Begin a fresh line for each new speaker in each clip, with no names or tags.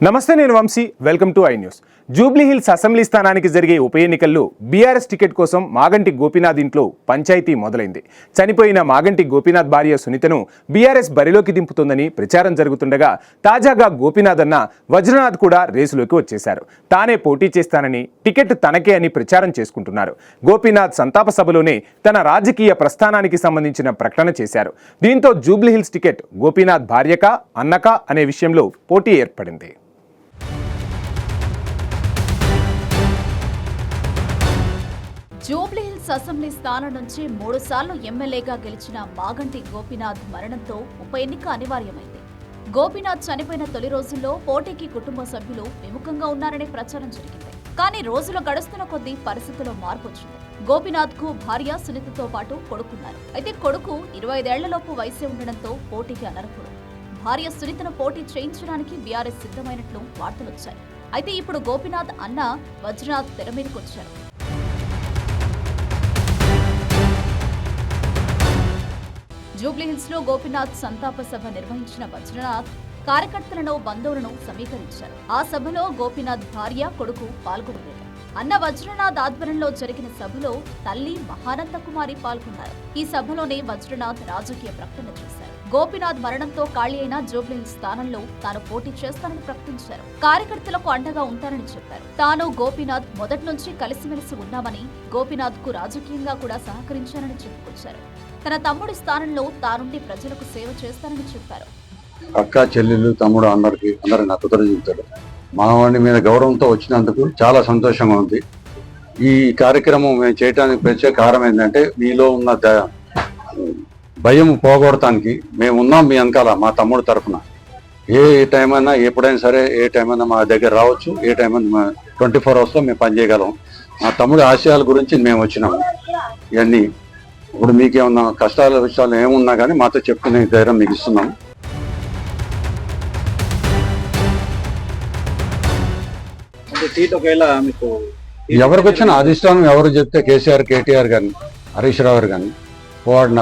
నమస్తే, నేను Vamshi. Welcome to I news. Jubilee Hills assembly స్థానానికి జరిగే ఉప ఎన్నికల్లో బీఆర్ఎస్ టికెట్ కోసం మాగంటి గోపీనాథ్ ఇంట్లో పంచాయతీ మొదలైంది. చనిపోయిన మాగంటి గోపీనాథ్ భార్య సునీతను బీఆర్ఎస్ బరిలోకి దింపుతుందని ప్రచారం జరుగుతుండగా తాజాగా గోపీనాథ్ అన్న వజ్రనాథ్ కూడా రేసులోకి వచ్చేశారు. తానే పోటీ చేస్తానని, టికెట్ తనకే అని ప్రచారం చేసుకుంటున్నారు. గోపీనాథ్ సంతాప సభలోనే తన రాజకీయ ప్రస్థానానికి సంబంధించిన ప్రకటన చేశారు. దీంతో జూబ్లీ హిల్స్ టికెట్ గోపీనాథ్ భార్యకా అన్నకా అనే విషయంలో పోటీ ఏర్పడింది.
జూబ్లీ హిల్స్ అసెంబ్లీ స్థానం నుంచి 3 సార్లు ఎమ్మెల్యేగా గెలిచిన మాగంటి గోపీనాథ్ మరణంతో ఉప ఎన్నిక అనివార్యమైంది. గోపీనాథ్ చనిపోయిన తొలి రోజుల్లో పోటీకి కుటుంబ సభ్యులు విముఖంగా ఉన్నారనే ప్రచారం జరిగింది. కానీ రోజులు గడుస్తున్న కొద్దీ పరిస్థితుల్లో మార్పు వచ్చింది. గోపీనాథ్ కు భార్య సునీతతో పాటు కొడుకున్నారు. అయితే కొడుకు 25 ఏళ్లలోపు వయసే ఉండడంతో పోటీకి అనర్హుడు. భార్య సునీతను పోటీ చేయించడానికి బీఆర్ఎస్ సిద్ధమైనట్లు వార్తలొచ్చాయి. అయితే ఇప్పుడు గోపీనాథ్ అన్న వజ్రనాథ్ తెర మీదకొచ్చారు. జూబ్లీహిల్స్ లో గోపీనాథ్ సంతాప సభ నిర్వహించిన వజ్రనాథ్ కార్యకర్తలను, బంధువులను సమీకరించారు. ఆ సభలో గోపీనాథ్ భార్య, కొడుకు పాల్గొనలేదు. అన్న వజ్రనాథ్ ఆధ్వర్యంలో జరిగిన సభలో తల్లి మహానంద కుమారి పాల్గొన్నారు. ఈ సభలోనే వజ్రనాథ్ రాజకీయ ప్రకటన చేశారు. గోపీనాథ్ మరణంతో ఖాళీ అయిన జూబ్లీహిల్స్ స్థానంలో తాను పోటీ చేస్తానని ప్రకటించారు. కార్యకర్తలకు అండగా ఉంటానని చెప్పారు. తాను గోపీనాథ్ మొదటి నుంచి కలిసిమెలిసి ఉన్నామని, గోపీనాథ్ కు రాజకీయంగా కూడా సహకరించానని చెప్పుకొచ్చారు. తన తమ్ముడి స్థానంలో తానుండి ప్రజలకు సేవ చేస్తానని చెప్పారు.
అక్క, చెల్లెలు, తమ్ముడు అందరికి నా కృతజ్ఞతలు. మానవాడి మీద గౌరవంతో వచ్చినందుకు చాలా సంతోషంగా ఉంది. ఈ కార్యక్రమం మేము చేయడానికి ప్రత్యేక కారణం ఏంటంటే, మీలో ఉన్న భయం పోగొడటానికి మేము ఉన్నాం మీ వెనకాల. మా తమ్ముడు తరఫున ఏ టైం అయినా, ఎప్పుడైనా సరే, ఏ టైం అయినా మా దగ్గర రావచ్చు. ఏ టైం అయినా 24 hours లో మేము పనిచేయగలం. మా తమ్ముడి ఆశయాల గురించి మేము వచ్చినాము. ఇవన్నీ ఇప్పుడు మీకేమన్నా కష్టాల విషయాలు ఏమున్నా కానీ మాతో చెప్పుకునే ధైర్యం మీకు ఇస్తున్నాం. ఎవరికి వచ్చిన అధిష్టానం ఎవరు చెప్తే కేసీఆర్, కేటీఆర్ గారిని, హరీష్ రావు గారు కానీ, పోవాడు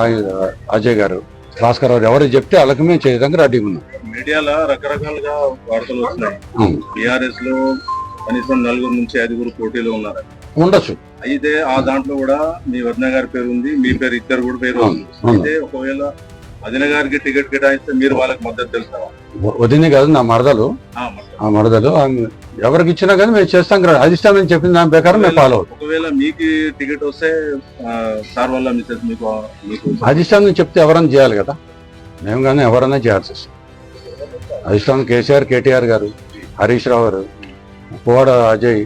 అజయ్ గారు, భాస్కర్ రావు ఎవరు చెప్తే వాళ్ళకి మేము చేయడానికి రెడీ ఉన్నాం.
మీడియాలో రకరకాలుగా వార్తలు వస్తున్నాయి. బీఆర్ఎస్ లో కనీసం 4 నుంచి 5 పోటీలు ఉన్నారు.
ఉండొచ్చు.
అయితే ఆ దాంట్లో కూడా మీ వదిన గారి పేరు ఉంది, మీ పేరు, ఇద్దరు కూడా పేరు ఉంది. అయితే ఒకవేళ వదిన గారికి టికెట్ కేటాయిస్తే మీరు వాళ్ళకి మద్దతు తెలుస్తారా?
వదిన కాదు, నా మరదలు. ఆ మరదలు ఎవరికి ఇచ్చినా కానీ మేము చేస్తాం. అధిష్టానం చెప్పిన దాని ప్రకారం మేము ఫాలో అవుతాం.
ఒకవేళ మీకు టికెట్ వస్తే సార్ వల్ల మిసెస్ మీకు
అధిష్టానం చెప్తే ఎవరైనా చేయాలి కదా. మేము కానీ ఎవరైనా చేయాల్సి వస్తుంది. అధిష్టానం కేసీఆర్, కేటీఆర్ గారు, హరీష్ రావు గారు, పోవాడ అజయ్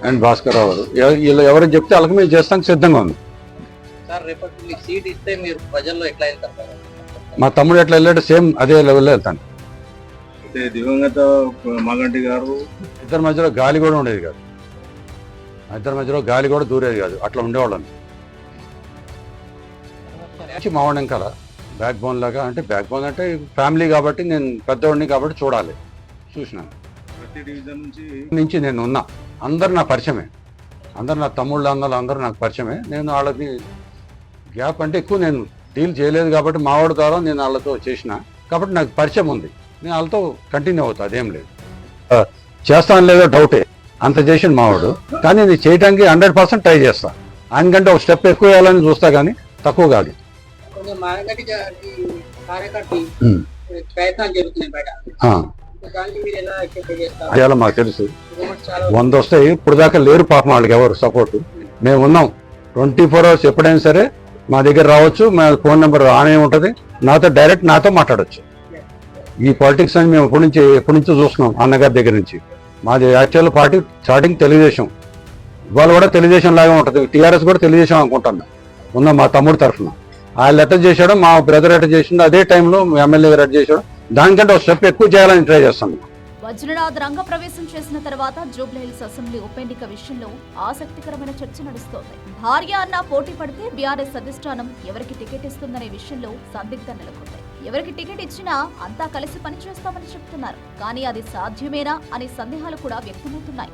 అండ్ భాస్కర్ రావు గారు, వీళ్ళు ఎవరు చెప్తే వాళ్ళకి మేము చేస్తానికి సిద్ధంగా ఉంది. మా తమ్ముడు ఎట్లా వెళ్ళాడు సేమ్ అదే లెవెల్లో వెళ్తాను.
దివంగత మాగంటి గారు
ఇద్దరి మధ్యలో గాలి కూడా ఉండేది కాదు. ఇద్దరి మధ్యలో గాలి కూడా దూరేది కాదు. అట్లా ఉండేవాళ్ళని మావాడు వెనకాల బ్యాక్ బోన్ లాగా. అంటే బ్యాక్ బోన్ అంటే ఫ్యామిలీ కాబట్టి, నేను పెద్దవాడిని కాబట్టి చూడాలి. చూసినాను.
ప్రతి డివిజన్
నుంచి నేను ఉన్నా. అందరు నా పరిచయమే. అందరు నా తమ్ముళ్ళు, అన్నలు అందరూ నాకు పరిచయమే. నేను వాళ్ళకి గ్యాప్ అంటే ఎక్కువ నేను డీల్ చేయలేదు కాబట్టి, మావాడు ద్వారా నేను వాళ్ళతో చేసిన కాబట్టి నాకు పరిచయం ఉంది. నేను వాళ్ళతో కంటిన్యూ అవుతా. అదేం లేదు. చేస్తాను లేదో డౌటే. అంత చేసిన మావాడు. కానీ నేను చేయడానికి 100% ట్రై చేస్తా. ఆయనకంటే ఒక స్టెప్ ఎక్కువ వేయాలని చూస్తా, కానీ తక్కువ కాదు. అలా మాకు తెలుసు. 100 వస్తాయి. ఇప్పుడు దాకా లేరు పాపం వాళ్ళకి ఎవరు సపోర్టు. మేము ఉన్నాం. 24 hours ఎప్పుడైనా సరే మా దగ్గర రావచ్చు. మా ఫోన్ నెంబర్ ఆనే ఉంటుంది. నాతో డైరెక్ట్ నాతో మాట్లాడచ్చు. ఈ పాలిటిక్స్ అని మేము ఎప్పటి నుంచో చూస్తున్నాం. అన్నగారి దగ్గర నుంచి. మాది యాక్చువల్ పార్టీ స్టార్టింగ్ తెలుగుదేశం. ఇవాళ కూడా తెలుగుదేశం లాగా ఉంటుంది. టీఆర్ఎస్ కూడా తెలుగుదేశం అనుకుంటున్నాం. ఉన్న మా తమ్ముడు తరఫున వాళ్ళు ఎట్ట చేశాడో, మా బ్రదర్ ఎట్ట చేసిండో అదే టైంలో ఎమ్మెల్యే గారు ఎట్ట చేశాడో దానికంటే ఒక స్టెప్ ఎక్కువ చేయాలని ట్రై చేస్తాను.
వజ్రనాథ్ రంగప్రవేశం చేసిన తర్వాత జూబ్లీహిల్స్ అసెంబ్లీ ఉప ఎన్నిక విషయంలో ఆసక్తికరమైన చర్చ నడుస్తోంది. భార్య అన్న పోటీ పడితే బీఆర్ఎస్ అధిష్టానం ఎవరికి టికెట్ ఇస్తుందనే విషయంలో సందిగ్ధం నెలకొంది. ఎవరికి టికెట్ ఇచ్చినా అంతా కలిసి పనిచేస్తామని చెప్తున్నారు. కానీ అది సాధ్యమేనా అనే సందేహాలు కూడా వ్యక్తమవుతున్నాయి.